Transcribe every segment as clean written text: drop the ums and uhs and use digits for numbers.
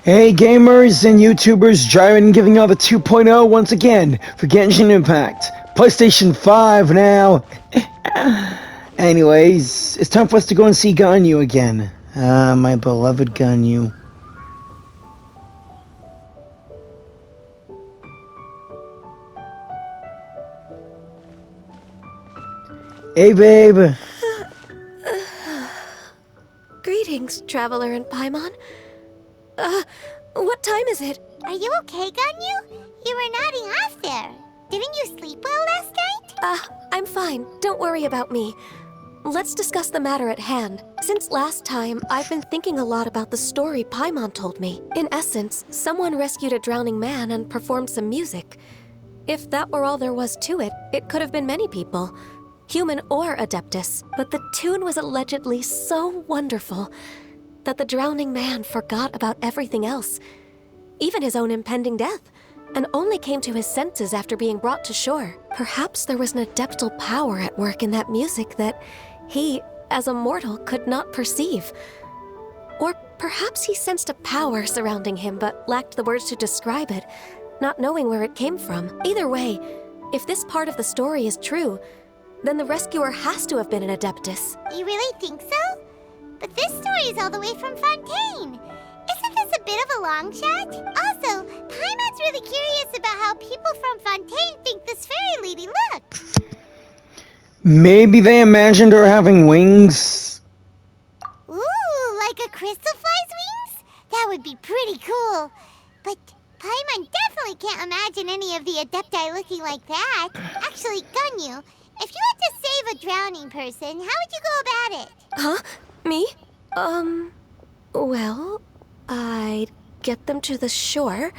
Hey gamers and YouTubers, Jiren giving out the 2.0 once again for Genshin Impact. PlayStation 5 now. Anyways, it's time for us to go and see Ganyu again. Ah, my beloved Ganyu. Hey babe. Greetings, Traveler and Paimon. What time is it? Are you okay, Ganyu? You were nodding off there. Didn't you sleep well last night? I'm fine. Don't worry about me. Let's discuss the matter at hand. Since last time, I've been thinking a lot about the story Paimon told me. In essence, someone rescued a drowning man and performed some music. If that were all there was to it, it could have been many people, human or Adeptus. But the tune was allegedly so wonderful that the drowning man forgot about everything else, even his own impending death, and only came to his senses after being brought to shore. Perhaps there was an adeptal power at work in that music that he, as a mortal, could not perceive. Or perhaps he sensed a power surrounding him but lacked the words to describe it, not knowing where it came from. Either way, if this part of the story is true, then the rescuer has to have been an Adeptus. You really think so? But this story is all the way from Fontaine. Isn't this a bit of a long shot? Also, Paimon's really curious about how people from Fontaine think this fairy lady looks. Maybe they imagined her having wings? Ooh, like a crystal fly's wings? That would be pretty cool. But Paimon definitely can't imagine any of the Adepti looking like that. Actually, Ganyu, if you had to save a drowning person, how would you go about it? Huh? Me? Well, I'd get them to the shore,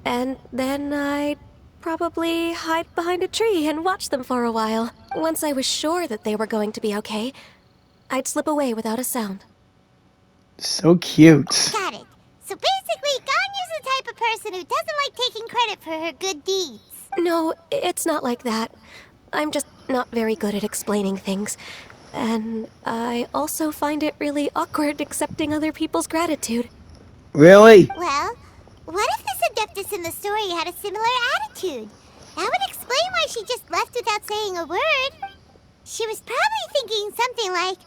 and then I'd probably hide behind a tree and watch them for a while. Once I was sure that they were going to be okay, I'd slip away without a sound. So cute. Got it. So basically, Ganyu's the type of person who doesn't like taking credit for her good deeds. No, it's not like that. I'm just not very good at explaining things. And I also find it really awkward accepting other people's gratitude. Really? Well, what if this Adeptus in the story had a similar attitude? That would explain why she just left without saying a word. She was probably thinking like,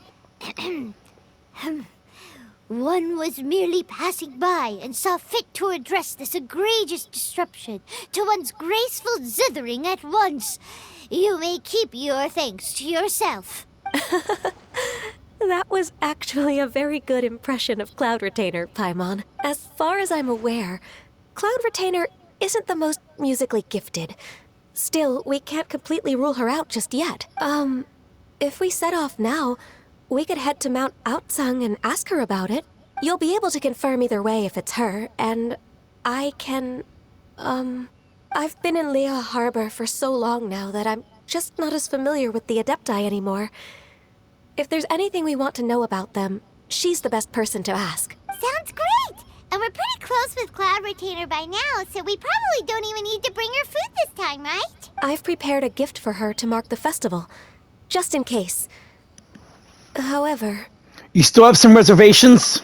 one was merely passing by and saw fit to address this egregious disruption to one's graceful zithering at once. You may keep your thanks to yourself. That was actually a very good impression of Cloud Retainer, Paimon. As far as I'm aware, Cloud Retainer isn't the most musically gifted. Still, we can't completely rule her out just yet. If we set off now, we could head to Mount Outsung and ask her about it. You'll be able to confirm either way if it's her, and I can, I've been in Lea Harbor for so long now that I'm just not as familiar with the Adepti anymore. If there's anything we want to know about them, she's the best person to ask. Sounds great! And we're pretty close with Cloud Retainer by now, so we probably don't even need to bring her food this time, right? I've prepared a gift for her to mark the festival, just in case. However... You still have some reservations?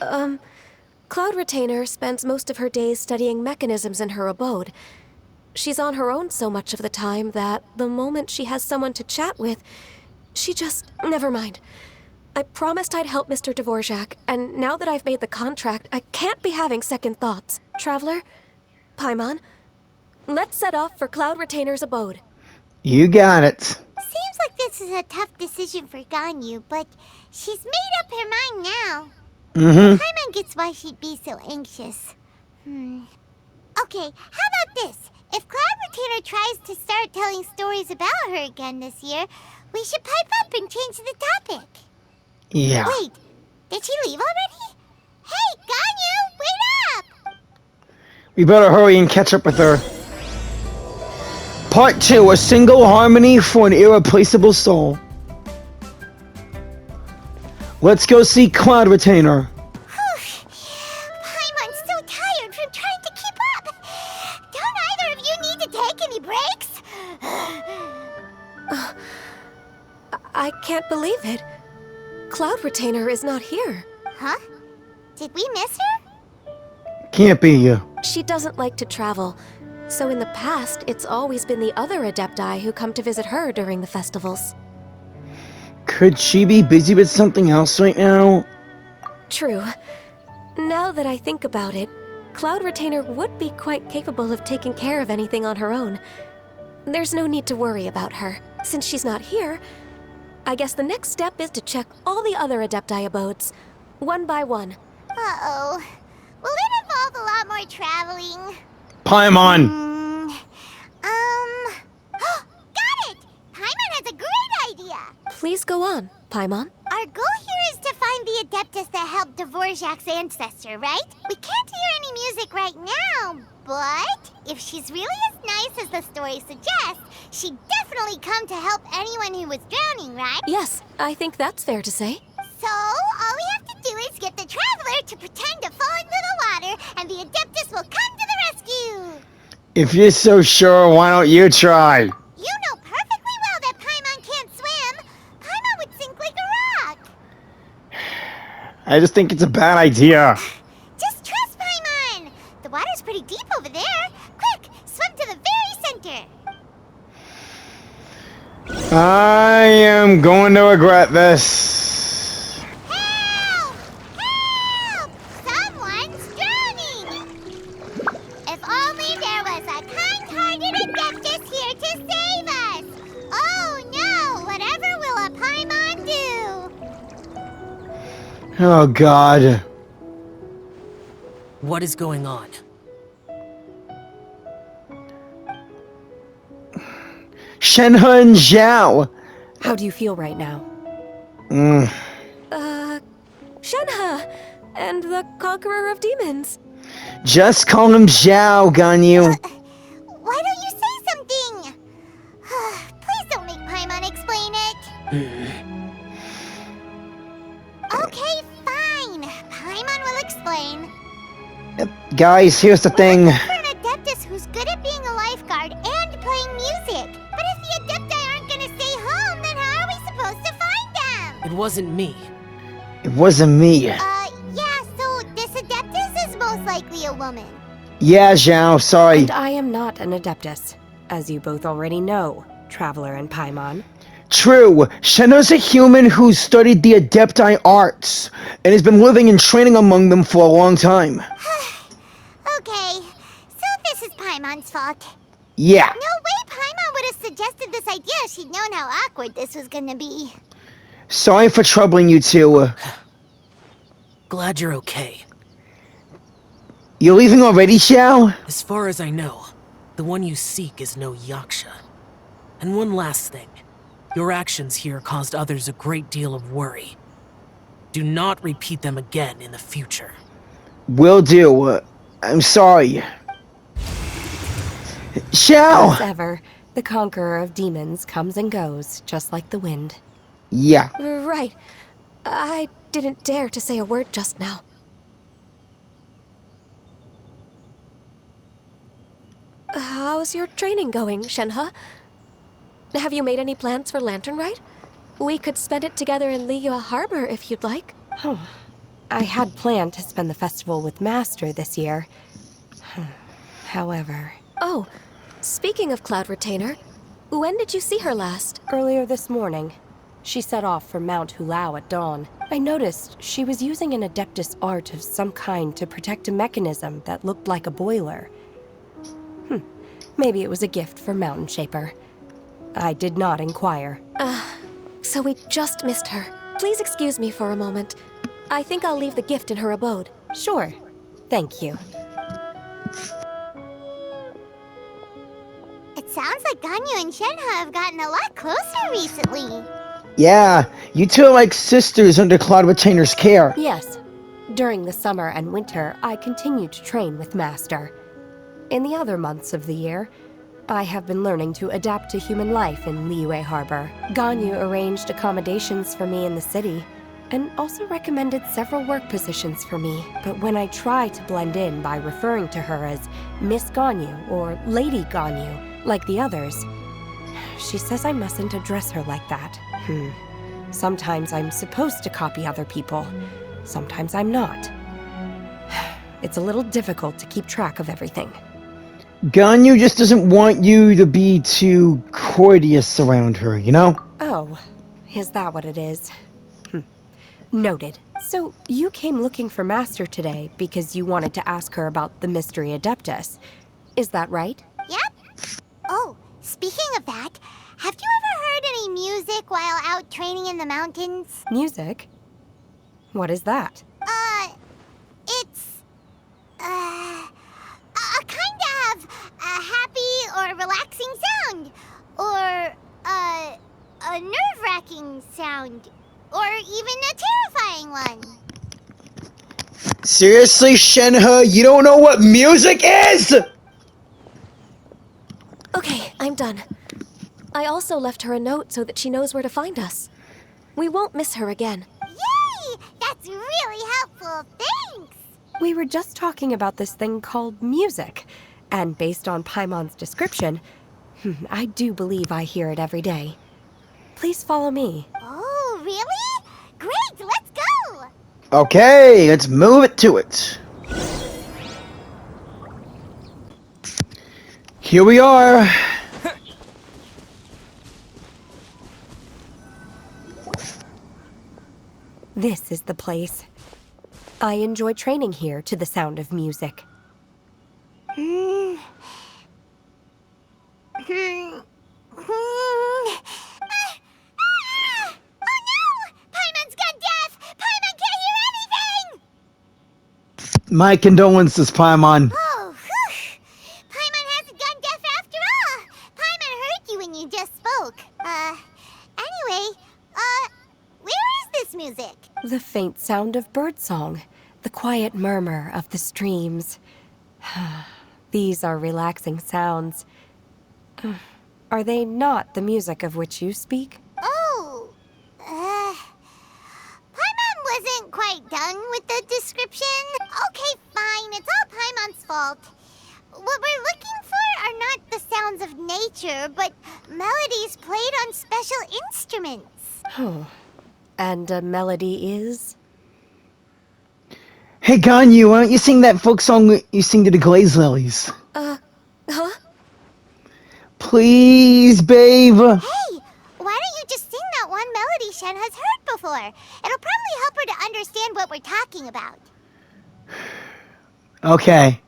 Cloud Retainer spends most of her days studying mechanisms in her abode. She's on her own so much of the time that the moment she has someone to chat with, she just... Never mind. I promised I'd help Mr. Dvorak, and now that I've made the contract, I can't be having second thoughts. Traveler, Paimon, let's set off for Cloud Retainer's abode. You got it. Seems like this is a tough decision for Ganyu, but she's made up her mind now. Paimon gets why she'd be so anxious. Okay, how about this? If Cloud Retainer tries to start telling stories about her again this year, we should pipe up and change the topic. Yeah. Wait, did she leave already? Hey, Ganyu, wait up! We better hurry and catch up with her. Part 2, a single harmony for an irreplaceable soul. Let's go see Cloud Retainer. Paimon's so tired from trying to keep up. Don't either of you need to take any breaks? I can't believe it. Cloud Retainer is not here. Huh? Did we miss her? Can't be. She doesn't like to travel, so in the past, it's always been the other Adepti who come to visit her during the festivals. Could she be busy with something else right now? True. Now that I think about it, Cloud Retainer would be quite capable of taking care of anything on her own. There's no need to worry about her. Since she's not here, I guess the next step is to check all the other Adepti abodes, one by one. Uh-oh. Will it involve a lot more traveling? Paimon! Got it! Paimon has a great idea! Please go on, Paimon. Our goal here is to find the Adeptus that helped Dvorak's ancestor, right? We can't hear any music right now, but if she's really as nice as the story suggests, she'd definitely come to help anyone who was drowning, right? Yes, I think that's fair to say. So, all we have to do is get the Traveler to pretend to fall into the water, and the Adeptus will come to the rescue! If you're so sure, why don't you try? You know perfectly well that Paimon can't swim! Paimon would sink like a rock! I just think it's a bad idea. Just trust Paimon! The water's pretty deep over there. Quick, swim to the very center! I am going to regret this. Help! Help! Someone's drowning! If only there was a kind-hearted Adeptus here to save us! Oh no! Whatever will a Paimon do? Oh god. What is going on? Shenhe and Zhao. How do you feel right now? Shenhe! And the Conqueror of Demons. Just call him Zhao, Ganyu. Why don't you say something? Please don't make Paimon explain it. Okay, fine. Paimon will explain. Guys, here's the thing. We're looking for an Adeptus who's good at being a lifeguard and playing music. But if the Adepti aren't gonna stay home, then how are we supposed to find them? It wasn't me. It wasn't me. Yeah, so this Adeptus is most likely a woman. Yeah, Zhao, sorry. And I am not an Adeptus, as you both already know, Traveler and Paimon. True. Shenhe's a human who's studied the Adepti arts and has been living and training among them for a long time. Okay, so this is Paimon's fault. Yeah. No way Paimon would have suggested this idea if she'd known how awkward this was gonna be. Sorry for troubling you two. Glad you're okay. You're leaving already, Zhao? As far as I know, the one you seek is no Yaksha. And one last thing. Your actions here caused others a great deal of worry. Do not repeat them again in the future. Will do. I'm sorry. Zhao! As ever, the Conqueror of Demons comes and goes, just like the wind. Yeah. Right. I didn't dare to say a word just now. How's your training going, Shenhe? Have you made any plans for Lantern Rite? We could spend it together in Liyue Harbor if you'd like. Oh, I had planned to spend the festival with Master this year. However, Oh, speaking of Cloud Retainer, when did you see her last? earlier this morning, she set off for Mount Hulao at dawn. I noticed she was using an Adeptus art of some kind to protect a mechanism that looked like a boiler. Maybe it was a gift for Mountain Shaper. I did not inquire. So we just missed her. Please excuse me for a moment. I think I'll leave the gift in her abode. Sure. Thank you. It sounds like Ganyu and Shenhe have gotten a lot closer recently. Yeah, you two are like sisters under Cloud Retainer's care. Yes. During the summer and winter, I continue to train with Master. In the other months of the year, I have been learning to adapt to human life in Liyue Harbor. Ganyu arranged accommodations for me in the city, and also recommended several work positions for me. But when I try to blend in by referring to her as Miss Ganyu or Lady Ganyu, like the others, she says I mustn't address her like that. Sometimes I'm supposed to copy other people, sometimes I'm not. It's a little difficult to keep track of everything. Ganyu just doesn't want you to be too courteous around her, you know? Oh, is that what it is? Noted. So, you came looking for Master today because you wanted to ask her about the Mystery Adeptus. Is that right? Yep. Oh, speaking of that, have you ever heard any music while out training in the mountains? Music? What is that? It's, a kind of a happy or relaxing sound. Or, a nerve-wracking sound. Or even a terrifying one. Seriously, Shenhe, you don't know what music is?! Okay, I'm done. I also left her a note so that she knows where to find us. We won't miss her again. Yay! That's really helpful. Thanks! We were just talking about this thing called music, and based on Paimon's description, I do believe I hear it every day. Please follow me. Oh, really? Great, let's go! Okay, let's move it to it. Here we are. This is the place. I enjoy training here to the sound of music. Oh no! Paimon's gone deaf! Paimon can't hear anything! My condolences, Paimon. Oh, whew! Paimon hasn't gone deaf after all! Paimon heard you when you just spoke. Anyway, where is this music? The faint sound of birdsong, the quiet murmur of the streams. These are relaxing sounds. Are they not the music of which you speak? Oh, Paimon wasn't quite done with the description. Okay, fine, it's all Paimon's fault. What we're looking for are not the sounds of nature, but melodies played on special instruments. Oh, and a melody is? Hey, Ganyu, why don't you sing that folk song you sing to the Glaze Lilies? Huh? Please, babe. Hey, why don't you just sing that one melody Shen has heard before? It'll probably help her to understand what we're talking about. Okay.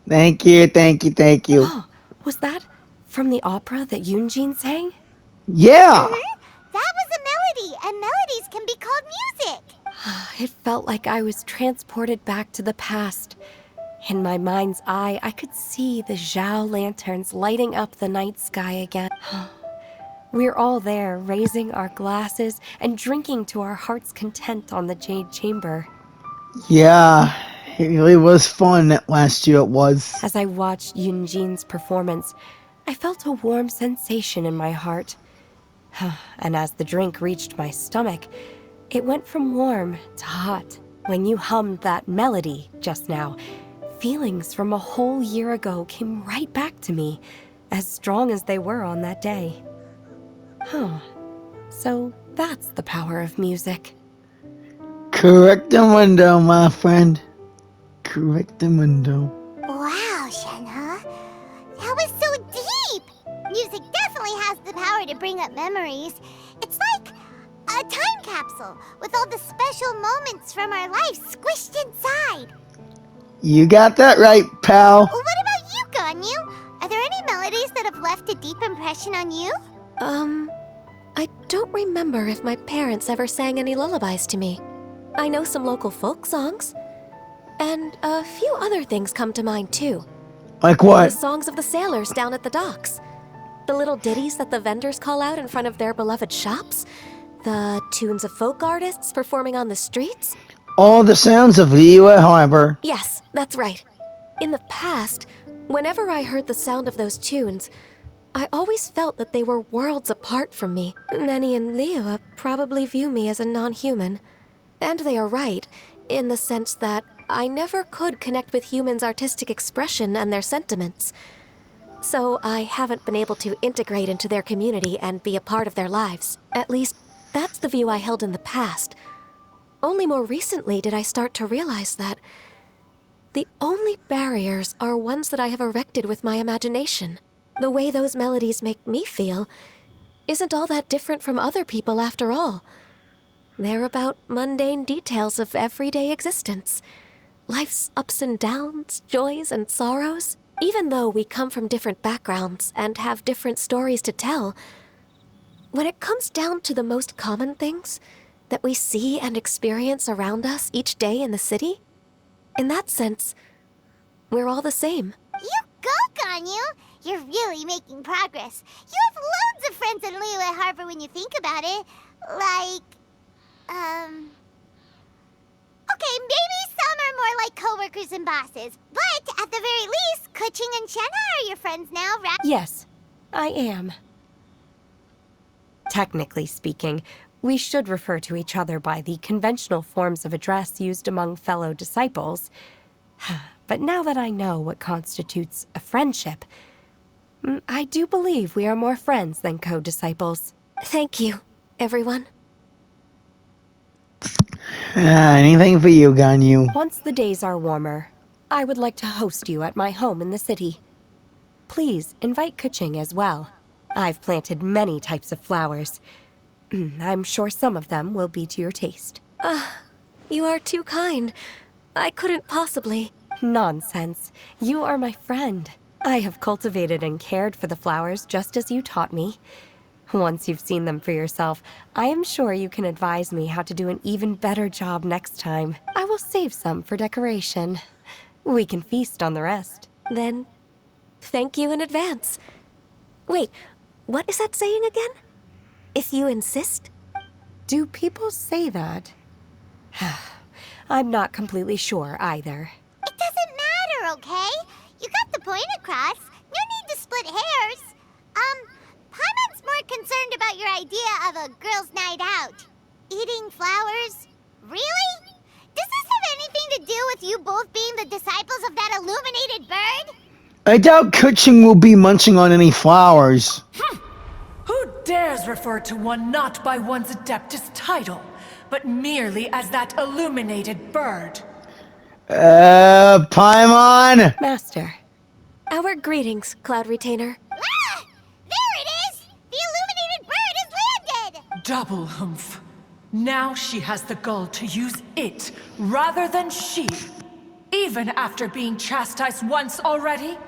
Thank you, thank you, thank you. Oh, was that from the opera that Yunjin sang? Yeah! That was a melody, and melodies can be called music. It felt like I was transported back to the past. In my mind's eye, I could see the Zhao lanterns lighting up the night sky again. We're all there, raising our glasses and drinking to our heart's content on the Jade Chamber. Yeah, it really was fun that last year it was. As I watched Yunjin's performance, I felt a warm sensation in my heart. And as the drink reached my stomach, it went from warm to hot. When you hummed that melody just now, feelings from a whole year ago came right back to me, as strong as they were on that day. So that's the power of music. Correctamundo, my friend. Correctamundo. Wow, Shenhe. That was so deep! Music definitely has the power to bring up memories. It's like a time capsule with all the special moments from our life squished inside. You got that right, pal. What about you, Ganyu? Are there any melodies that have left a deep impression on you? I don't remember if my parents ever sang any lullabies to me. I know some local folk songs. And a few other things come to mind, too. Like The what? songs of the sailors down at the docks. The little ditties that the vendors call out in front of their beloved shops. The tunes of folk artists performing on the streets. All the sounds of Liyue Harbor. Yes, that's right. In the past, whenever I heard the sound of those tunes, I always felt that they were worlds apart from me. Nenny and Liyue probably view me as a non-human. And they are right, in the sense that I never could connect with humans' artistic expression and their sentiments. So I haven't been able to integrate into their community and be a part of their lives. At least, that's the view I held in the past. Only more recently did I start to realize that the only barriers are ones that I have erected with my imagination. The way those melodies make me feel isn't all that different from other people after all. They're about mundane details of everyday existence. Life's ups and downs, joys and sorrows. Even though we come from different backgrounds and have different stories to tell, when it comes down to the most common things that we see and experience around us each day in the city, in that sense, we're all the same. You go, Ganyu! You're really making progress. You have loads of friends in Liyue Harbor when you think about it. Like, okay, maybe some are more like coworkers and bosses. But at the very least, Kuching and Shenna are your friends now, right? Yes, I am. Technically speaking, we should refer to each other by the conventional forms of address used among fellow disciples. But now that I know what constitutes a friendship, I do believe we are more friends than co-disciples. Thank you, everyone. Anything for you, Ganyu. Once the days are warmer, I would like to host you at my home in the city. Please invite Kuching as well. I've planted many types of flowers. I'm sure some of them will be to your taste. You are too kind. I couldn't possibly. Nonsense. You are my friend. I have cultivated and cared for the flowers just as you taught me. Once you've seen them for yourself, I am sure you can advise me how to do an even better job next time. I will save some for decoration. We can feast on the rest. Then, thank you in advance. Wait, what is that saying again? If you insist? Do people say that? I'm not completely sure either. It doesn't matter, okay? You got the point across. No need to split hairs. Paimon's more concerned about your idea of a girls' night out. Eating flowers? Really? Does this have anything to do with you both being the disciples of that illuminated bird? I doubt Kuching will be munching on any flowers. Who dares refer to one not by one's Adeptus title, but merely as that illuminated bird? Paimon! Master. Our greetings, Cloud Retainer. Ah! There it is! The illuminated bird has landed! Double humph. Now she has the gall to use it rather than she. Even after being chastised once already?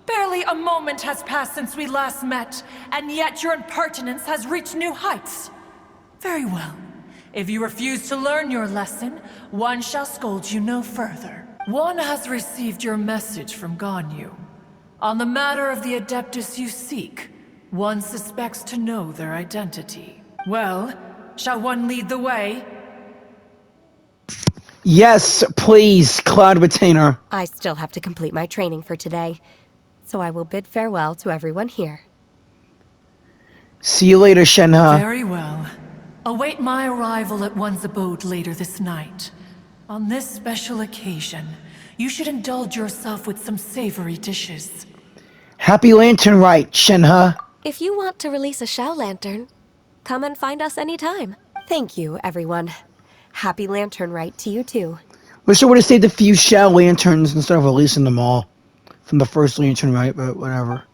Barely a moment has passed since we last met, and yet your impertinence has reached new heights. Very well. If you refuse to learn your lesson, one shall scold you no further. One has received your message from Ganyu. On the matter of the Adeptus you seek, one suspects to know their identity. Well, shall one lead the way? Yes, please, Cloud Retainer. I still have to complete my training for today, so I will bid farewell to everyone here. See you later, Shenhe. Very well. Await my arrival at one's abode later this night. On this special occasion, you should indulge yourself with some savory dishes. Happy Lantern Rite, Shenhe. If you want to release a Shao Lantern, come and find us anytime. Thank you, everyone. Happy Lantern Rite to you too. Wish I would have saved a few Shao Lanterns instead of releasing them all from the first Lantern Rite, but whatever.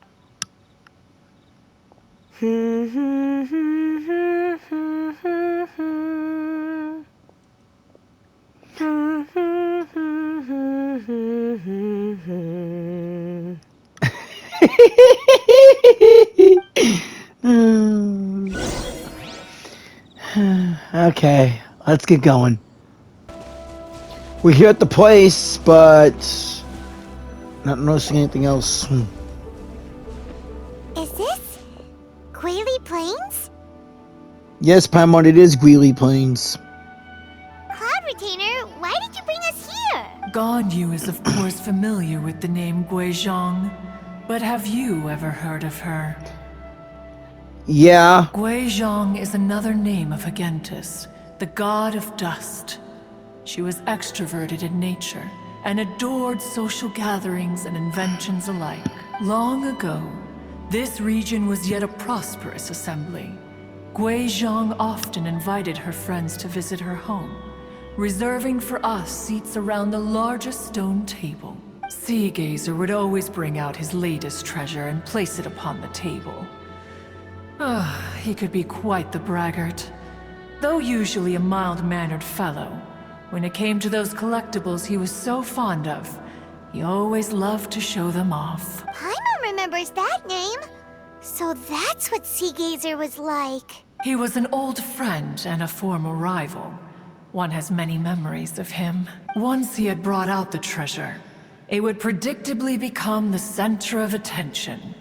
Okay, let's get going. We're here at the place, but not noticing anything else. Is this Guili Plains? Yes, Paimon, it is Greeley Plains. Cloud Retainer, why did you bring us here? Ganyu is of course familiar with the name Guizhong, but have you ever heard of her? Yeah. Guizhong is another name of Agentis, the god of dust. She was extroverted in nature and adored social gatherings and inventions alike. Long ago, this region was yet a prosperous assembly. Gui Zhang often invited her friends to visit her home, reserving for us seats around the largest stone table. Sea Gazer would always bring out his latest treasure and place it upon the table. He could be quite the braggart. Though usually a mild-mannered fellow, when it came to those collectibles he was so fond of, he always loved to show them off. Paimon remembers that name. So that's what Sea Gazer was like. He was an old friend and a former rival. One has many memories of him. Once he had brought out the treasure, it would predictably become the center of attention.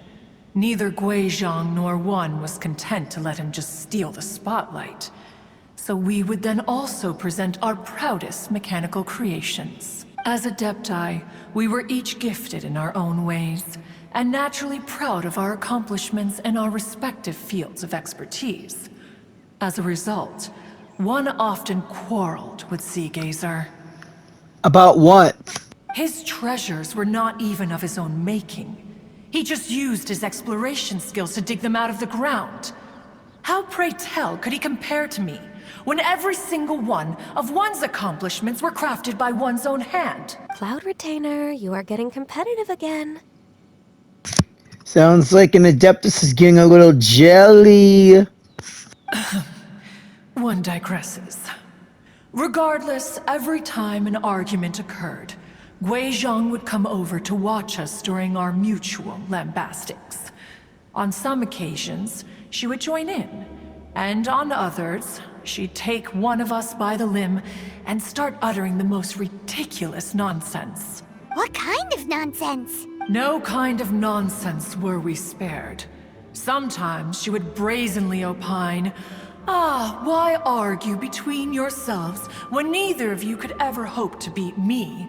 Neither Gui Zhang nor one was content to let him just steal the spotlight. So we would then also present our proudest mechanical creations. As Adepti, we were each gifted in our own ways, and naturally proud of our accomplishments in our respective fields of expertise. As a result, one often quarreled with Sea Gazer. About what? His treasures were not even of his own making. He just used his exploration skills to dig them out of the ground. How, pray tell, could he compare to me, when every single one of one's accomplishments were crafted by one's own hand? Cloud Retainer, you are getting competitive again. Sounds like an Adeptus is getting a little jelly. One digresses. Regardless, every time an argument occurred, Gui Zhang would come over to watch us during our mutual lambastics. On some occasions, she would join in, and on others, she'd take one of us by the limb and start uttering the most ridiculous nonsense. What kind of nonsense? No kind of nonsense were we spared. Sometimes she would brazenly opine, why argue between yourselves when neither of you could ever hope to beat me?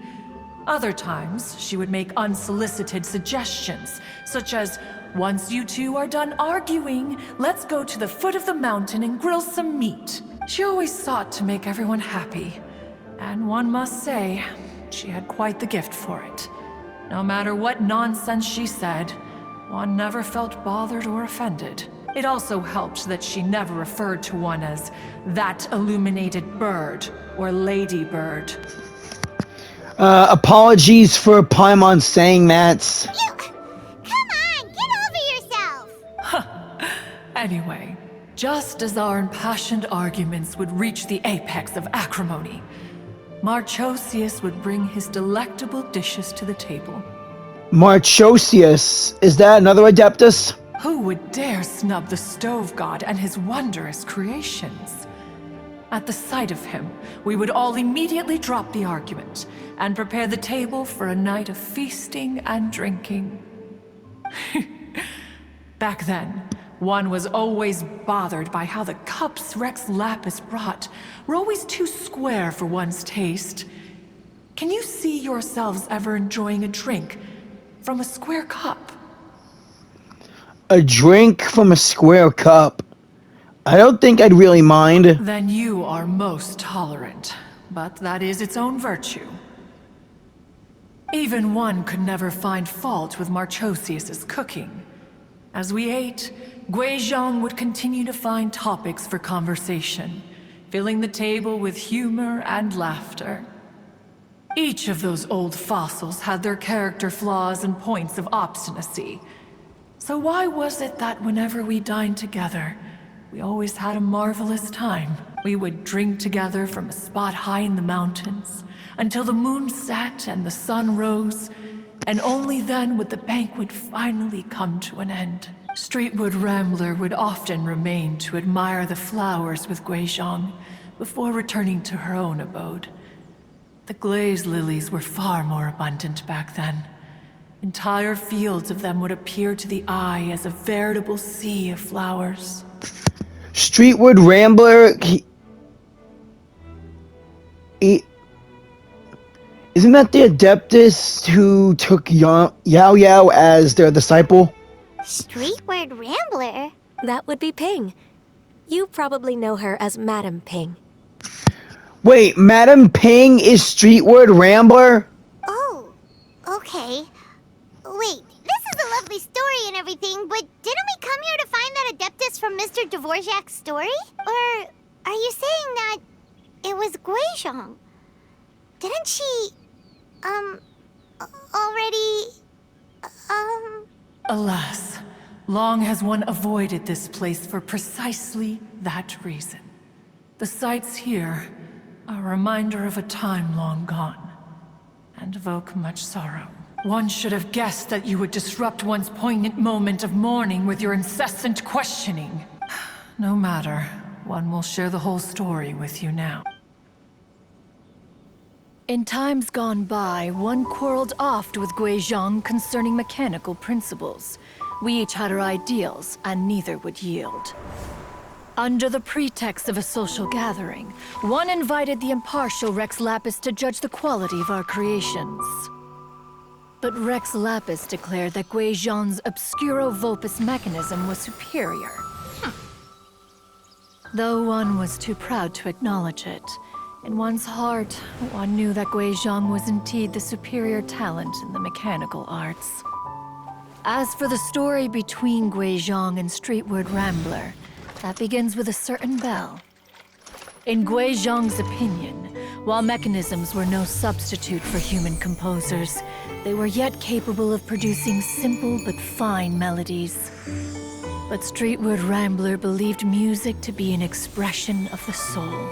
Other times, she would make unsolicited suggestions, such as, once you two are done arguing, let's go to the foot of the mountain and grill some meat. She always sought to make everyone happy, and one must say, she had quite the gift for it. No matter what nonsense she said, one never felt bothered or offended. It also helped that she never referred to one as that illuminated bird or ladybird. Apologies for Paimon saying that. Come on, get over yourself! Anyway, just as our impassioned arguments would reach the apex of acrimony, Marchosius would bring his delectable dishes to the table. Marchosius, is that another Adeptus? Who would dare snub the stove god and his wondrous creations? At the sight of him, we would all immediately drop the argument and prepare the table for a night of feasting and drinking. Back then, one was always bothered by how the cups Rex Lapis brought were always too square for one's taste. Can you see yourselves ever enjoying a drink from a square cup? A drink from a square cup. I don't think I'd really mind. Then you are most tolerant, but that is its own virtue. Even one could never find fault with Marchosius's cooking. As we ate, Gui Zhang would continue to find topics for conversation, filling the table with humor and laughter. Each of those old fossils had their character flaws and points of obstinacy. So why was it that whenever we dined together, we always had a marvelous time? We would drink together from a spot high in the mountains, until the moon set and the sun rose, and only then would the banquet finally come to an end. Streetwood Rambler would often remain to admire the flowers with Gui Zhang before returning to her own abode. The glaze lilies were far more abundant back then. Entire fields of them would appear to the eye as a veritable sea of flowers. Streetwood Rambler, isn't that the Adeptus who took Yao Yao as their disciple? Streetward Rambler? That would be Ping. You probably know her as Madam Ping. Wait, Madam Ping is Streetward Rambler? Oh, okay. Wait, this is a lovely story and everything, but didn't we come here to find that Adeptus from Mr. Dvorak's story? Or are you saying that it was Guizhong? Didn't she, already, Alas, long has one avoided this place for precisely that reason. The sights here are a reminder of a time long gone, and evoke much sorrow. One should have guessed that you would disrupt one's poignant moment of mourning with your incessant questioning. No matter, one will share the whole story with you now. In times gone by, one quarreled oft with Guizhong concerning mechanical principles. We each had our ideals, and neither would yield. Under the pretext of a social gathering, one invited the impartial Rex Lapis to judge the quality of our creations. But Rex Lapis declared that Guizhong's Obscuro Vulpus mechanism was superior. Though one was too proud to acknowledge it, in one's heart, one knew that Guizhong was indeed the superior talent in the mechanical arts. As for the story between Guizhong and Streetward Rambler, that begins with a certain bell. In Guizhong's opinion, while mechanisms were no substitute for human composers, they were yet capable of producing simple but fine melodies. But Streetward Rambler believed music to be an expression of the soul,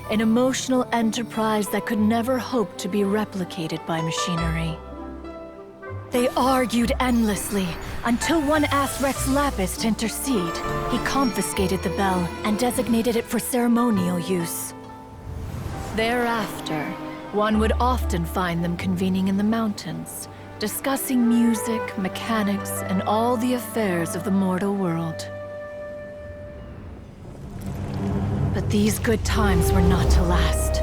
an emotional enterprise that could never hope to be replicated by machinery. They argued endlessly, until one asked Rex Lapis to intercede. He confiscated the bell and designated it for ceremonial use. Thereafter, one would often find them convening in the mountains, discussing music, mechanics, and all the affairs of the mortal world. But these good times were not to last.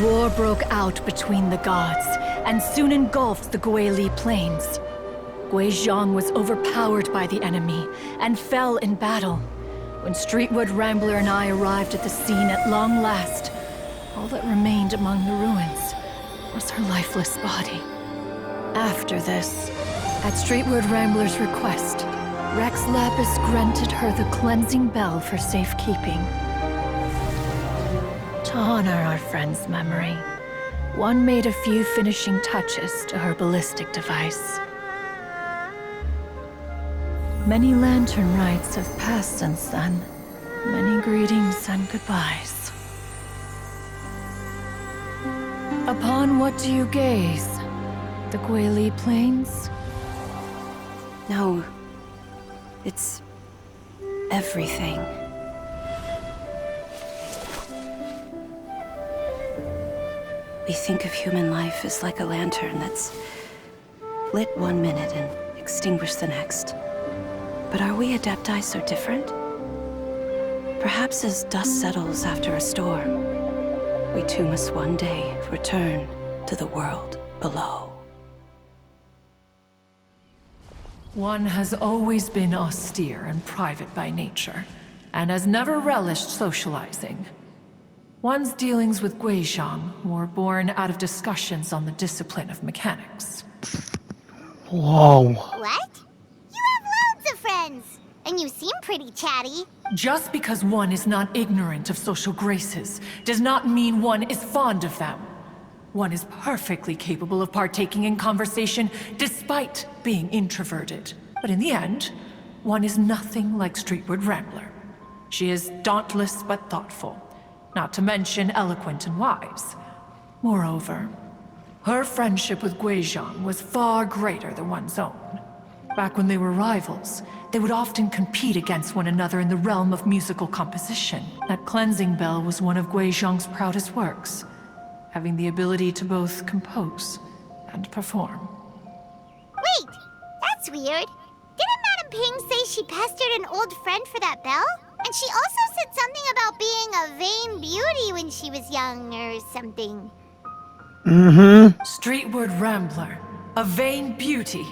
War broke out between the gods, and soon engulfed the Guili plains. Guizhong was overpowered by the enemy, and fell in battle. When Streetward Rambler and I arrived at the scene at long last, all that remained among the ruins was her lifeless body. After this, at Streetward Rambler's request, Rex Lapis granted her the cleansing bell for safekeeping. To honor our friend's memory, one made a few finishing touches to her ballistic device. Many lantern rites have passed since then. Many greetings and goodbyes. Upon what do you gaze? The Guili Plains? No. It's everything. We think of human life as like a lantern that's lit one minute and extinguished the next. But are we Adepti so different? Perhaps as dust settles after a storm, we too must one day return to the world below. One has always been austere and private by nature, and has never relished socializing. One's dealings with Guizhong were born out of discussions on the discipline of mechanics. Whoa. what? You have loads of friends, and you seem pretty chatty. Just because one is not ignorant of social graces does not mean one is fond of them. One is perfectly capable of partaking in conversation despite being introverted. But in the end, one is nothing like Streetward Rambler. She is dauntless but thoughtful, not to mention eloquent and wise. Moreover, her friendship with Guizhong was far greater than one's own. Back when they were rivals, they would often compete against one another in the realm of musical composition. That cleansing bell was one of Guizhong's proudest works, having the ability to both compose and perform. Wait, that's weird. Didn't Madame Ping say she pestered an old friend for that bell? And she also said something about being a vain beauty when she was young or something. Mm-hmm. Streetward Rambler, a vain beauty.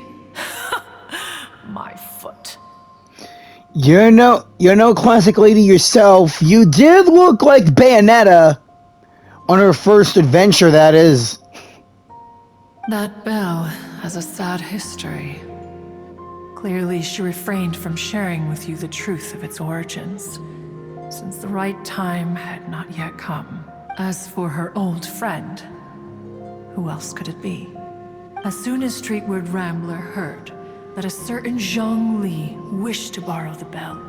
My foot. You're no classic lady yourself. You did look like Bayonetta On her first adventure, that is. That bell has a sad history. Clearly, she refrained from sharing with you the truth of its origins, since the right time had not yet come. As for her old friend, who else could it be? As soon as Streetward Rambler heard that a certain Zhang Li wished to borrow the bell,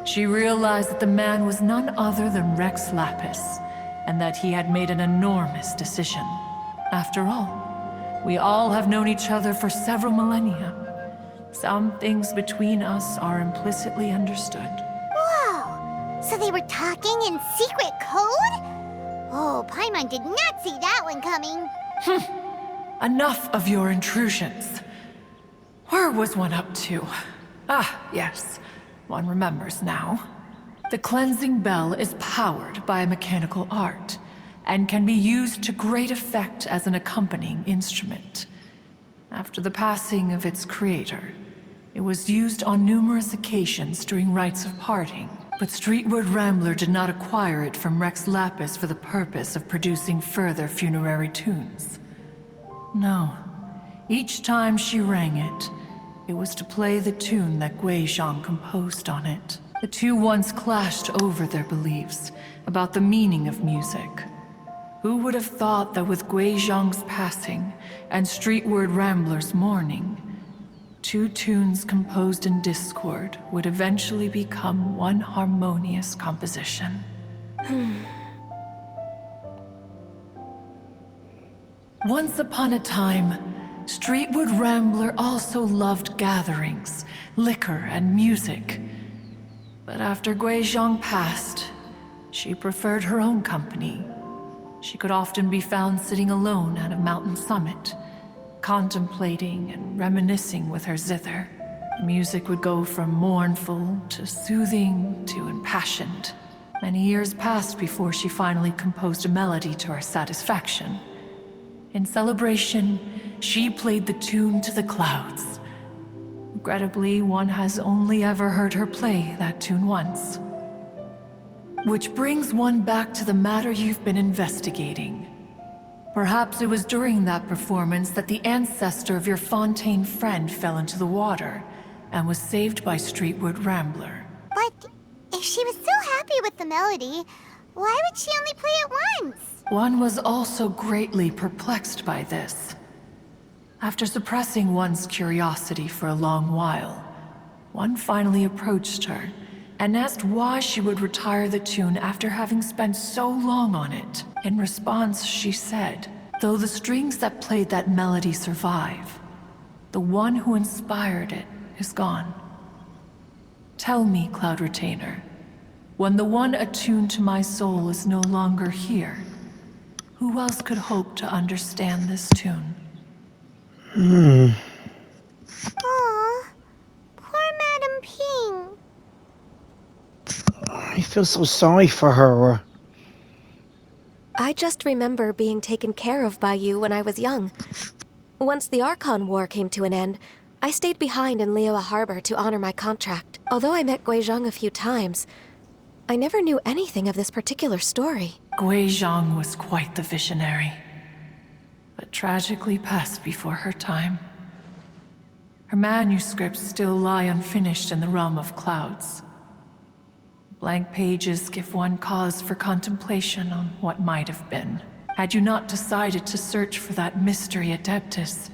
she realized that the man was none other than Rex Lapis, and that he had made an enormous decision. After all, we all have known each other for several millennia. Some things between us are implicitly understood. Whoa! So they were talking in secret code? Oh, Paimon did not see that one coming. Enough of your intrusions. Where was one up to? Ah, yes. One remembers now. The cleansing bell is powered by a mechanical art, and can be used to great effect as an accompanying instrument. After the passing of its creator, it was used on numerous occasions during rites of parting, but Streetward Rambler did not acquire it from Rex Lapis for the purpose of producing further funerary tunes. No. Each time she rang it, it was to play the tune that Guizhong composed on it. The two once clashed over their beliefs about the meaning of music. Who would have thought that with Guizhong's passing and Streetward Rambler's mourning, two tunes composed in discord would eventually become one harmonious composition? Once upon a time, Streetward Rambler also loved gatherings, liquor, and music. But after Guizhong passed, she preferred her own company. She could often be found sitting alone at a mountain summit, contemplating and reminiscing with her zither. The music would go from mournful to soothing to impassioned. Many years passed before she finally composed a melody to her satisfaction. In celebration, she played the tune to the clouds. Regrettably, one has only ever heard her play that tune once. Which brings one back to the matter you've been investigating. Perhaps it was during that performance that the ancestor of your Fontaine friend fell into the water and was saved by Streetward Rambler. But if she was so happy with the melody, why would she only play it once? One was also greatly perplexed by this. After suppressing one's curiosity for a long while, one finally approached her and asked why she would retire the tune after having spent so long on it. In response, she said, though the strings that played that melody survive, the one who inspired it is gone. Tell me, Cloud Retainer, when the one attuned to my soul is no longer here, who else could hope to understand this tune? Aw, poor Madam Ping. I feel so sorry for her. I just remember being taken care of by you when I was young. Once the Archon War came to an end, I stayed behind in Liyue Harbor to honor my contract. Although I met Guizhong a few times, I never knew anything of this particular story. Guizhong was quite the visionary, but tragically passed before her time. Her manuscripts still lie unfinished in the realm of clouds. Blank pages give one cause for contemplation on what might have been. Had you not decided to search for that mystery Adeptus,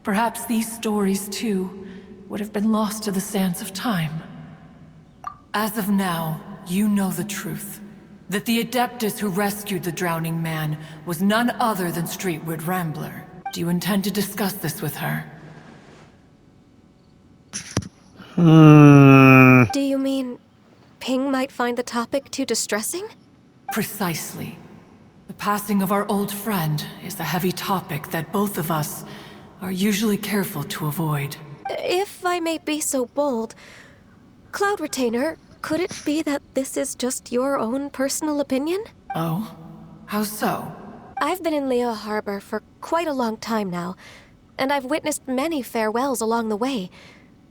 perhaps these stories, too, would have been lost to the sands of time. As of now, you know the truth. That the Adeptus who rescued the drowning man was none other than Streetward Rambler. Do you intend to discuss this with her? Do you mean Ping might find the topic too distressing? Precisely. The passing of our old friend is a heavy topic that both of us are usually careful to avoid. If I may be so bold, Cloud Retainer, could it be that this is just your own personal opinion? Oh? How so? I've been in Liyue Harbor for quite a long time now, and I've witnessed many farewells along the way.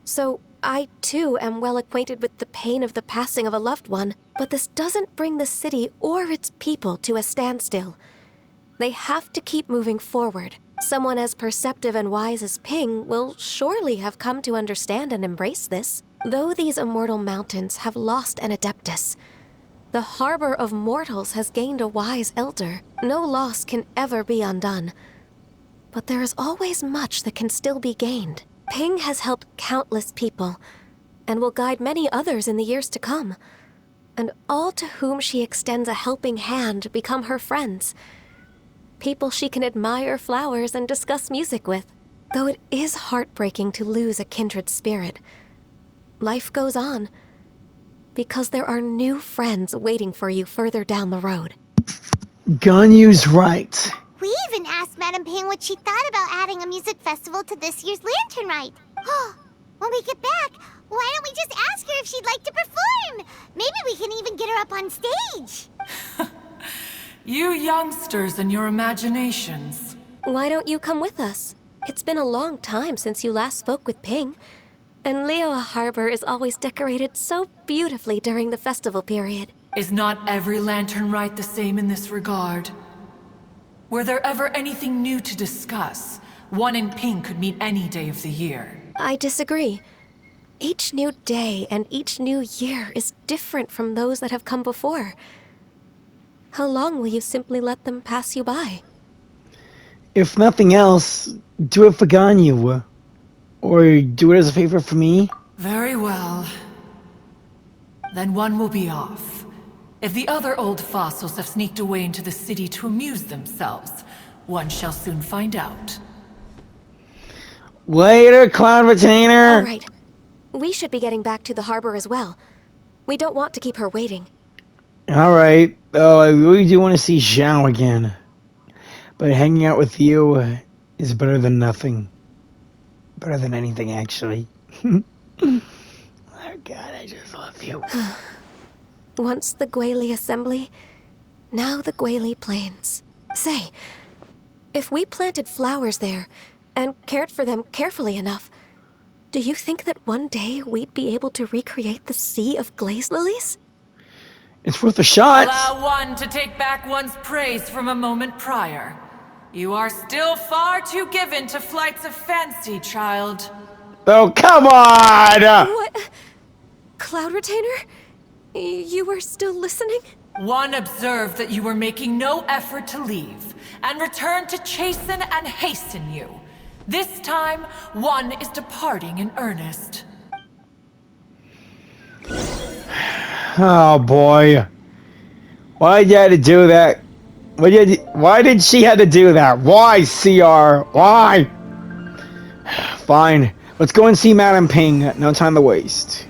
So I, too, am well acquainted with the pain of the passing of a loved one, but this doesn't bring the city or its people to a standstill. They have to keep moving forward. Someone as perceptive and wise as Ping will surely have come to understand and embrace this. Though these immortal mountains have lost an Adeptus, the harbor of mortals has gained a wise elder. No loss can ever be undone. But there is always much that can still be gained. Ping has helped countless people, and will guide many others in the years to come. And all to whom she extends a helping hand become her friends. People she can admire flowers and discuss music with. Though it is heartbreaking to lose a kindred spirit, life goes on, because there are new friends waiting for you further down the road. Ganyu's right. We even asked Madame Ping what she thought about adding a music festival to this year's Lantern Rite. When we get back, why don't we just ask her if she'd like to perform? Maybe we can even get her up on stage. You youngsters and your imaginations. Why don't you come with us? It's been a long time since you last spoke with Ping, and Liyue Harbor is always decorated so beautifully during the festival period. Is not every Lantern Rite the same in this regard? Were there ever anything new to discuss? One in Ping could meet any day of the year. I disagree. Each new day and each new year is different from those that have come before. How long will you simply let them pass you by? If nothing else, do it for Ganyu. Or do it as a favor for me. Very well. Then one will be off. If the other old fossils have sneaked away into the city to amuse themselves, one shall soon find out. Later, Cloud Retainer! All right. We should be getting back to the harbor as well. We don't want to keep her waiting. Alright. Oh, I really do want to see Zhao again. But hanging out with you is better than nothing. Better than anything, actually. Oh God, I just love you. Once the Guili Assembly, now the Guili Plains. Say, if we planted flowers there and cared for them carefully enough, do you think that one day we'd be able to recreate the sea of glaze lilies? It's worth a shot. Allow one to take back one's praise from a moment prior. You are still far too given to flights of fancy, child. Oh, come on! What? Cloud Retainer? You were still listening? One observed that you were making no effort to leave, and returned to chasten and hasten you. This time, one is departing in earnest. Oh boy. Why you had to do that? Why did she have to do that? Why, CR? Why? Fine. Let's go and see Madame Ping. No time to waste.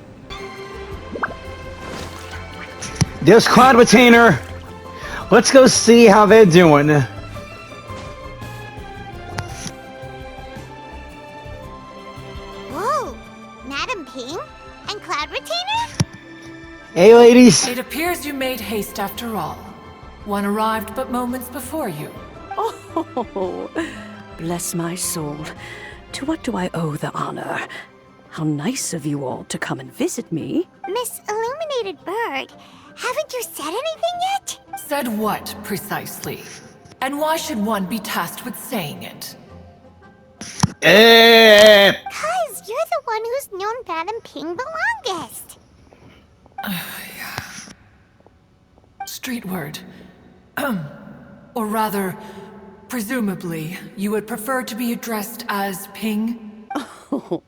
There's Cloud Retainer. Let's go see how they're doing. Whoa, Madame Ping and Cloud Retainer? Hey, ladies. It appears you made haste after all. One arrived but moments before you. Oh, bless my soul. To what do I owe the honor? How nice of you all to come and visit me. Miss Illuminated Bird, haven't you said anything yet? Said what, precisely? And why should one be tasked with saying it? Cause you're the one who's known Madame Ping the longest. Street word. Or rather, presumably, you would prefer to be addressed as Ping? Oh,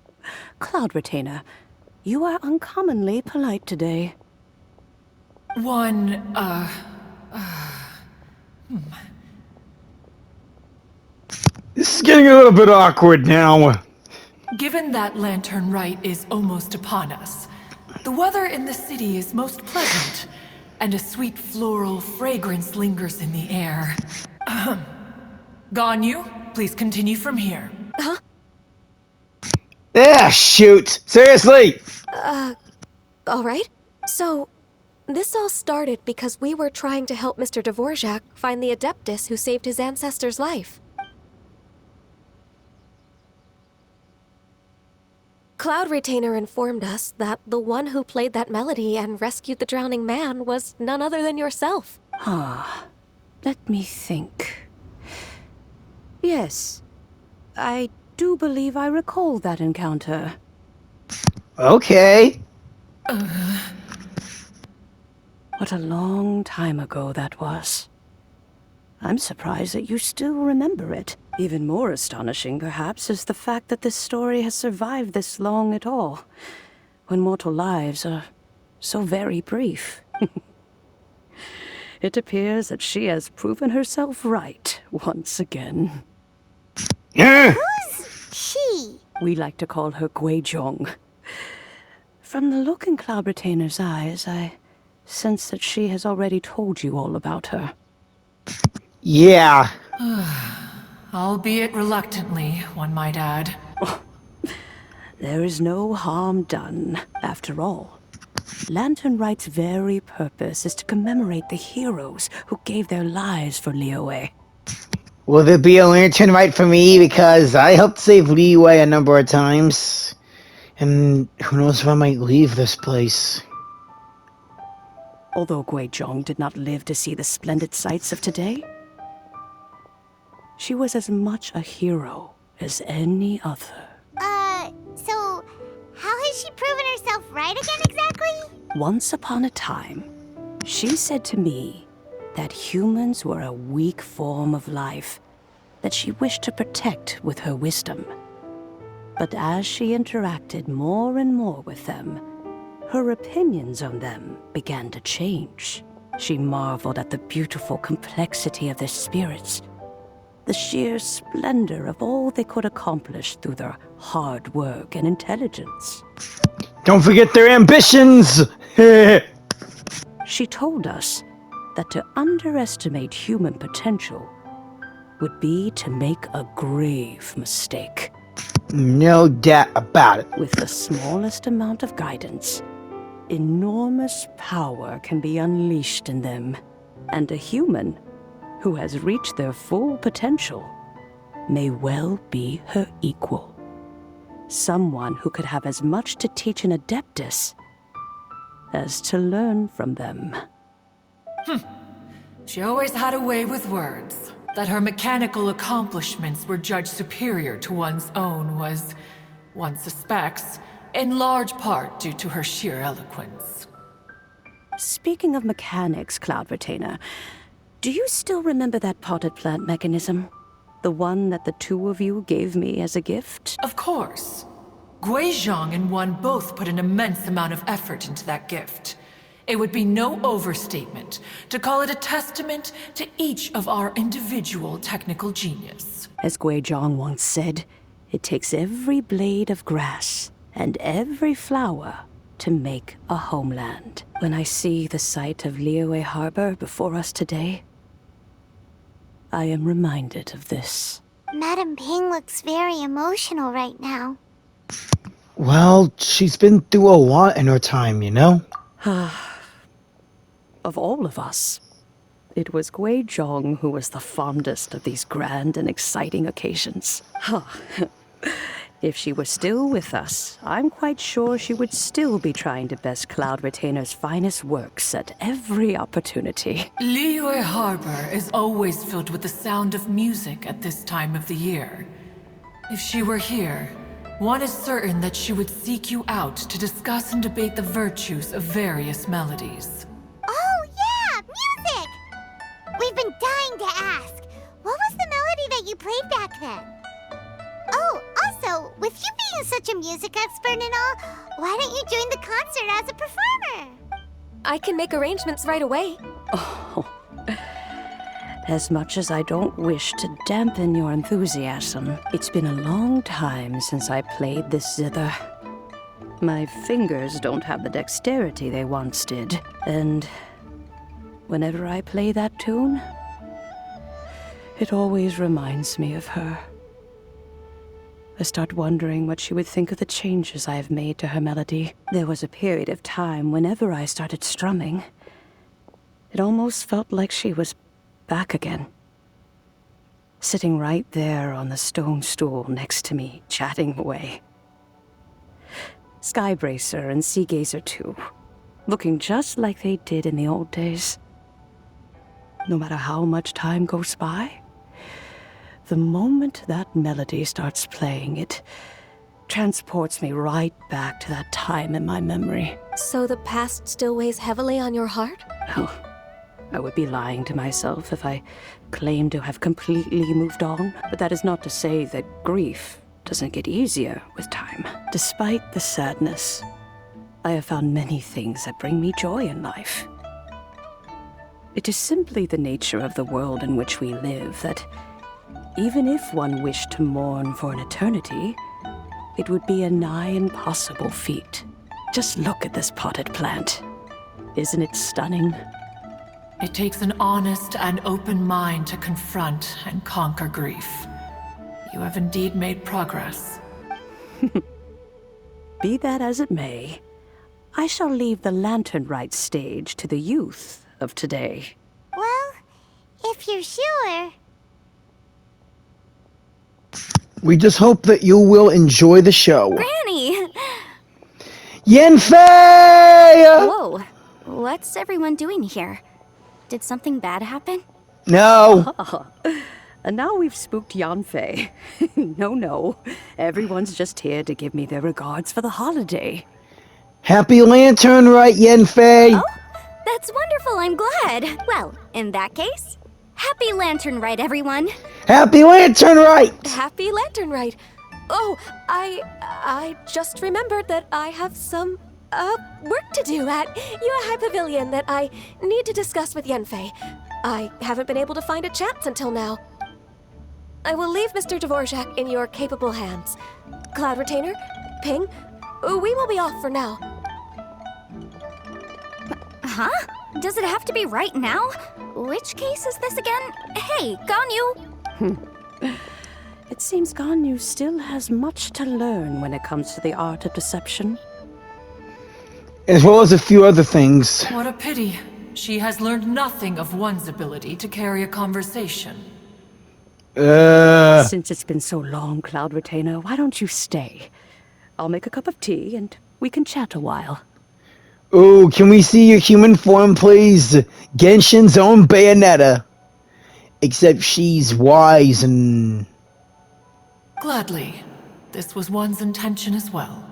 Cloud Retainer, you are uncommonly polite today. This is getting a little bit awkward now. Given that Lantern Rite is almost upon us, the weather in the city is most pleasant, and a sweet floral fragrance lingers in the air. Ganyu, please continue from here. Huh? Yeah, shoot. Seriously. Alright. So, this all started because we were trying to help Mr. Dvorak find the Adeptus who saved his ancestor's life. Cloud Retainer informed us that the one who played that melody and rescued the drowning man was none other than yourself. Ah, let me think. Yes. I do believe I recall that encounter. Okay. What a long time ago that was. I'm surprised that you still remember it. Even more astonishing, perhaps, is the fact that this story has survived this long at all, when mortal lives are so very brief. It appears that she has proven herself right once again. Yeah. Who's she? We like to call her Guizhong. From the look in Cloud Retainer's eyes, I sense that she has already told you all about her. Yeah. Albeit reluctantly, one might add. There is no harm done, after all. Lantern Rite's very purpose is to commemorate the heroes who gave their lives for Liyue. Will there be a lantern right for me? Because I helped save Liyue a number of times. And who knows if I might leave this place. Although Guizhong did not live to see the splendid sights of today, she was as much a hero as any other. So how has she proven herself right again exactly? Once upon a time, she said to me that humans were a weak form of life that she wished to protect with her wisdom. But as she interacted more and more with them, her opinions on them began to change. She marveled at the beautiful complexity of their spirits, the sheer splendor of all they could accomplish through their hard work and intelligence. Don't forget their ambitions! She told us that to underestimate human potential would be to make a grave mistake. No doubt about it. With the smallest amount of guidance, enormous power can be unleashed in them, and a human who has reached their full potential may well be her equal. Someone who could have as much to teach an Adeptus as to learn from them. She always had a way with words. That her mechanical accomplishments were judged superior to one's own was, one suspects, in large part due to her sheer eloquence. Speaking of mechanics, Cloud Retainer, do you still remember that potted plant mechanism? The one that the two of you gave me as a gift? Of course. Guizhong and one both put an immense amount of effort into that gift. It would be no overstatement to call it a testament to each of our individual technical genius. As Guizhong once said, it takes every blade of grass and every flower to make a homeland. When I see the sight of Liyue Harbor before us today, I am reminded of this. Madame Ping looks very emotional right now. Well, she's been through a lot in her time, you know? Of all of us, it was Guizhong who was the fondest of these grand and exciting occasions. If she were still with us, I'm quite sure she would still be trying to best Cloud Retainer's finest works at every opportunity. Liyue Harbor is always filled with the sound of music at this time of the year. If she were here, one is certain that she would seek you out to discuss and debate the virtues of various melodies. Oh yeah, music! We've been dying to ask. What was the melody that you played back then? Oh, also, with you being such a music expert and all, why don't you join the concert as a performer? I can make arrangements right away. Oh, as much as I don't wish to dampen your enthusiasm, it's been a long time since I played this zither. My fingers don't have the dexterity they once did, and whenever I play that tune, it always reminds me of her. I start wondering what she would think of the changes I have made to her melody. There was a period of time whenever I started strumming, it almost felt like she was back again. Sitting right there on the stone stool next to me, chatting away. Skybracer and Seagazer too, looking just like they did in the old days. No matter how much time goes by, The moment that melody starts playing, it transports me right back to that time in my memory. So the past still weighs heavily on your heart? Oh, I would be lying to myself if I claimed to have completely moved on. But that is not to say that grief doesn't get easier with time. Despite the sadness, I have found many things that bring me joy in life. It is simply the nature of the world in which we live that even if one wished to mourn for an eternity, it would be a nigh impossible feat. Just look at this potted plant. Isn't it stunning? It takes an honest and open mind to confront and conquer grief. You have indeed made progress. Be that as it may, I shall leave the Lantern Rite stage to the youth of today. Well, if you're sure. We just hope that you will enjoy the show. Granny! Yenfei! Whoa, what's everyone doing here? Did something bad happen? No. And now we've spooked Yanfei. No. Everyone's just here to give me their regards for the holiday. Happy Lantern Rite, Yenfei. Oh, that's wonderful, I'm glad. Well, in that case, happy Lantern Rite, everyone. Happy Lantern Rite. Happy Lantern Rite. Oh, I just remembered that I have some work to do at Yuehai Pavilion that I need to discuss with Yenfei. I haven't been able to find a chance until now. I will leave Mr. Dvorak in your capable hands. Cloud Retainer, Ping, we will be off for now. Huh? Does it have to be right now? Which case is this again? Hey, Ganyu! It seems Ganyu still has much to learn when it comes to the art of deception. As well as a few other things. What a pity. She has learned nothing of one's ability to carry a conversation. Since it's been so long, Cloud Retainer, why don't you stay? I'll make a cup of tea and we can chat a while. Oh, can we see your human form, please? Genshin's own Bayonetta. Except she's wise and... Gladly. This was one's intention as well.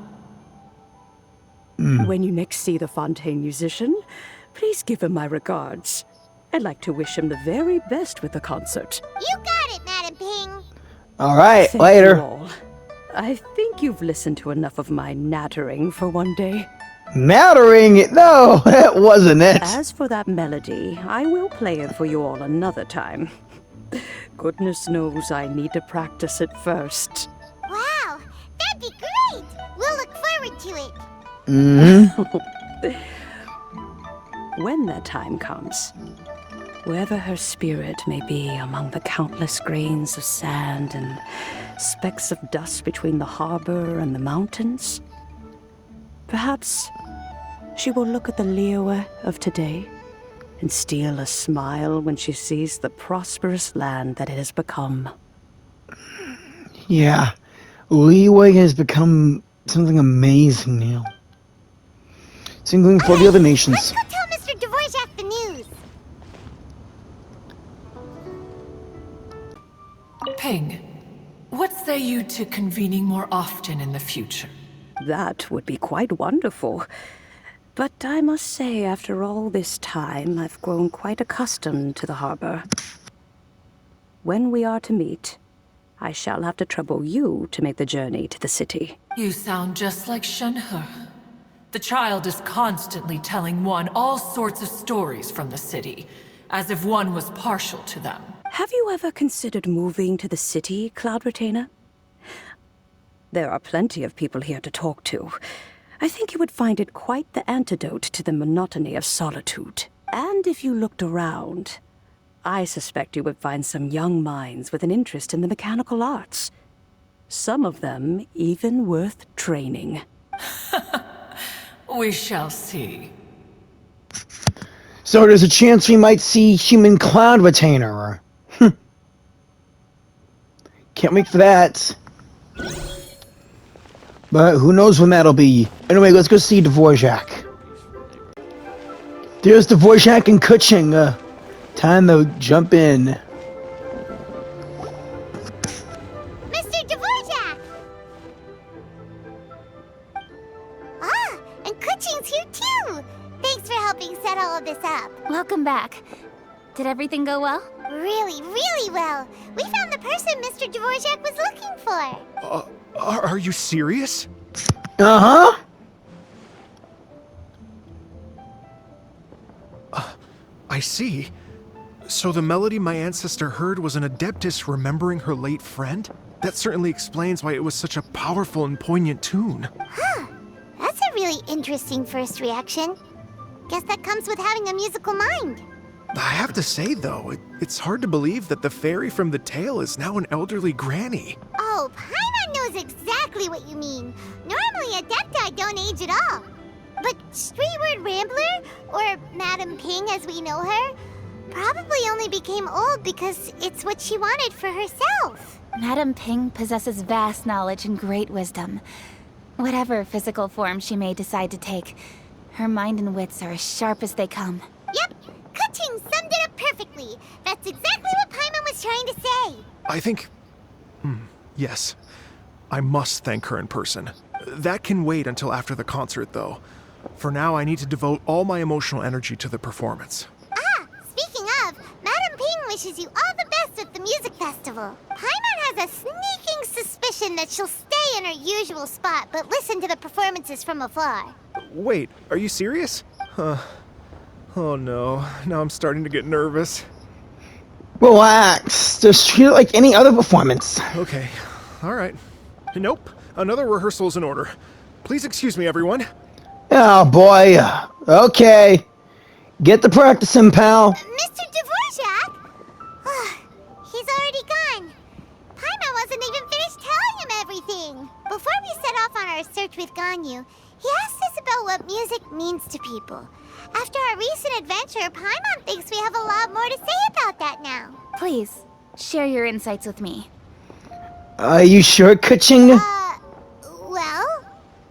When you next see the Fontaine musician, please give him my regards. I'd like to wish him the very best with the concert. You got it, Madam Ping. Alright, Thank later. you all. I think you've listened to enough of my nattering for one day. Nattering? No, that wasn't it. As for that melody, I will play it for you all another time. Goodness knows I need to practice it first. Wow, that'd be great. We'll look forward to it. When that time comes, wherever her spirit may be among the countless grains of sand and specks of dust between the harbor and the mountains, perhaps she will look at the Liyue of today and steal a smile when she sees the prosperous land that it has become. Yeah, Liyue has become something amazing now. Singling for the other nations. Let's go tell Mr. Dvorak the news. Ping, what say you to convening more often in the future? That would be quite wonderful. But I must say, after all this time, I've grown quite accustomed to the harbor. When we are to meet, I shall have to trouble you to make the journey to the city. You sound just like Shenhe. The child is constantly telling one all sorts of stories from the city, as if one was partial to them. Have you ever considered moving to the city, Cloud Retainer? There are plenty of people here to talk to. I think you would find it quite the antidote to the monotony of solitude. And if you looked around, I suspect you would find some young minds with an interest in the mechanical arts. Some of them even worth training. We shall see. So there's a chance we might see human Cloud Retainer. Can't wait for that. But who knows when that'll be. Anyway, let's go see Dvorak. There's Dvorak and Kuching. Time to jump in. helping set all of this up. Welcome back. Did everything go well? Really, really well. We found the person Mr. Dvorak was looking for. Are you serious? Uh-huh. I see. So the melody my ancestor heard was an adeptus remembering her late friend? That certainly explains why it was such a powerful and poignant tune. Huh. That's a really interesting first reaction. Guess that comes with having a musical mind. I have to say, though, it's hard to believe that the fairy from the tale is now an elderly granny. Oh, Paimon knows exactly what you mean. Normally, Adepti don't age at all. But Streetward Rambler, or Madame Ping as we know her, probably only became old because it's what she wanted for herself. Madame Ping possesses vast knowledge and great wisdom. Whatever physical form she may decide to take, her mind and wits are as sharp as they come. Yep, Kuching summed it up perfectly. That's exactly what Paimon was trying to say. I think... yes. I must thank her in person. That can wait until after the concert, though. For now, I need to devote all my emotional energy to the performance. Ah, speaking of, Madame Ping wishes you all the best at the music festival. Paimon has a sneaking suspicion that she'll stay in her usual spot, but listen to the performances from afar. Wait, are you serious? Oh no, now I'm starting to get nervous. Relax. Just treat it like any other performance. Okay, alright. Nope, another rehearsal's in order. Please excuse me, everyone. Oh, boy. Okay. Get the practicing, pal. Mr. Dvorak? He's already gone. Paimon wasn't even finished telling him everything. Before we set off on our search with Ganyu, he asked us about what music means to people. After our recent adventure, Paimon thinks we have a lot more to say about that now. Please, share your insights with me. Are you sure, Kuching? Well,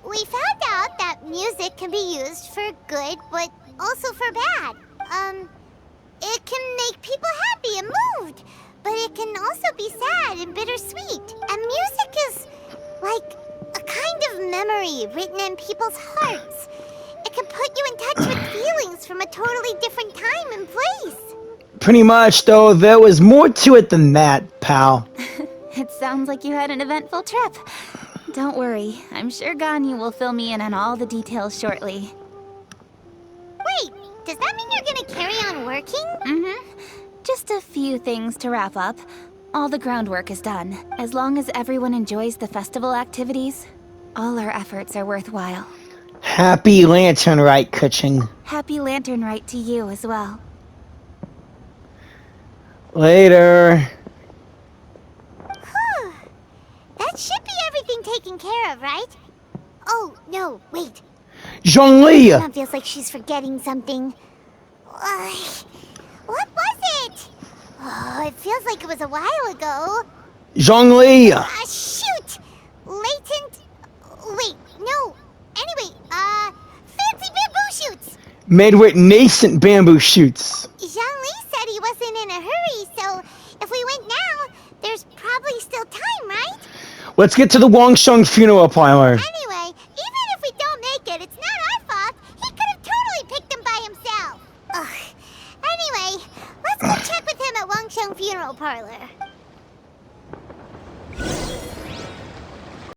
we found out that music can be used for good, but also for bad. It can make people happy and moved, but it can also be sad and bittersweet. And music is like a kind of memory written in people's hearts. It can put you in touch with feelings from a totally different time and place. Pretty much, though, there was more to it than that, pal. It sounds like you had an eventful trip. Don't worry, I'm sure Ganyu will fill me in on all the details shortly. Wait, does that mean you're gonna carry on working? Mm-hmm. Just a few things to wrap up. All the groundwork is done. As long as everyone enjoys the festival activities, all our efforts are worthwhile. Happy Lantern Rite, Kuching. Happy Lantern Rite to you as well. Later. That should be everything taken care of, right? Oh, no, wait. Zhongli! Mom feels like she's forgetting something. What was it? Oh, it feels like it was a while ago. Zhongli! Shoot! Latent... Wait, no. Anyway, fancy bamboo shoots! Made with nascent bamboo shoots. Zhongli said he wasn't in a hurry, so if we went now, there's probably still time, right? Let's get to the Wangsheng funeral parlor. Anyway, even if we don't make it, it's not our fault. He could have totally picked them by himself. Ugh. Anyway, let's go check with him at Wangsheng Funeral Parlor.